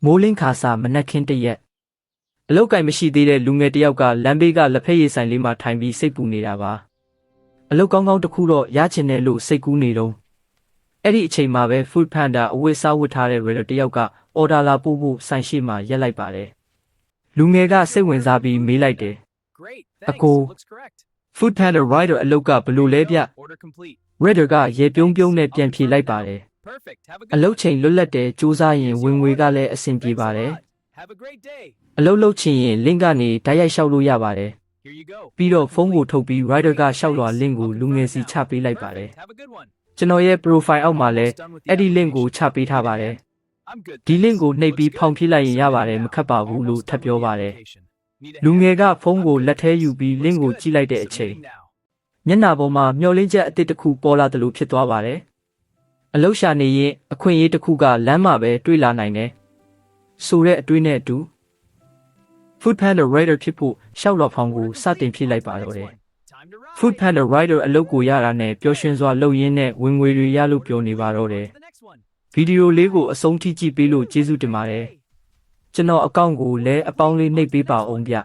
မိုးလင်းခါစာမနက်ခင်းတရက်အလောက်ကင်မရှိသေးတဲ့လူငယ်တယောက်ကလမ်းဘေးကလက်ဖက်ရည်ဆိုင်လေးမှာထိုင်ပြီးစိတ်ပူနေတာပါအလောက်ကောင်းကောင်းတစ်ခုတော့ရချင်တယ်လို့စိတ်ကူးနေတော့အဲ့ဒီအချိန်မှာပဲ Food Panda အဝတ်စားဝတ်ထားတဲ့ Rider တယောက်ကအော်ဒါလာပို့ဖို့ဆိုင်ရှိမှာရက်လိုက်ပါတယ်လူငယ်ကစိတ်ဝင်စားပြီးမေးလိုက်တယ်အကို Food Panda Rider အလောက်ကဘလို့လဲဗျ Rider ကရေပြုံးပြုံးနဲ့ပြန်ဖြေလိုက်ပါတယ်အလုတ်ချိန်လွတ်လပ်တယ်စူးစမ်းရင်ဝင်ငွေကလည်းအဆင်ပြေပါတယ်အလုတ်လုတ်ချင်ရင် link ကနေတိုက်ရိုက်လျှောက်လို့ရပါတယ်ပြီးတော့ဖုန်းကိုထုတ်ပြီး Rider ကလျှောက်လွှာ link ကိုလူငယ်စီချပေးလိုက်ပါတယ်ကျွန်တော်ရဲ့ profile အောက်မှာလည်းအဲ့ဒီ link ကိုချပေးထားပါတယ်ဒီ link ကိုနှိပ်ပြီးဖောင်ဖြည့်လိုက်ရင်ရပါတယ်မခက်ပါဘူးလို့ထပ်ပြောပါတယ်လူငယ်ကဖုန်းကိုလက်ထဲယူပြီး link ကိုကြည့်လိုက်တဲ့အချိန်မျက်နှာပေါ်မှာမျောလင်းချက်အသစ်တစ်ခုပေါ်လာတယ်လို့ဖြစ်သွားပါတယ်အလုရှာနေရင်အခွင့်အရေးတစ်ခုကလမ်းမှာပဲတွေ့လာနိုင်တယ်ဆိုတဲ့အတွေးနဲ့အတူ Food Panda Rider ဖြစ်ဖို့ရှောက်လော်ဖောင်ကိုစတင်ဖြည့်လိုက်ပါတော့တယ် Food Panda Rider အလုပ်ကိုရတာနဲ့ပျော်ရွှင်စွာလုပ်ရင်းနဲ့ဝင်ငွေတွေရလို့ပြောနေပါတော့တယ်ဗီဒီယိုလေးကိုအဆုံးထိကြည့်ပေးလို့ကျေးဇူးတင်ပါတယ်ကျွန်တော်အကောင့်ကိုလည်းအပေါင်းလေးနှိပ်ပေးပါအောင်ဗျ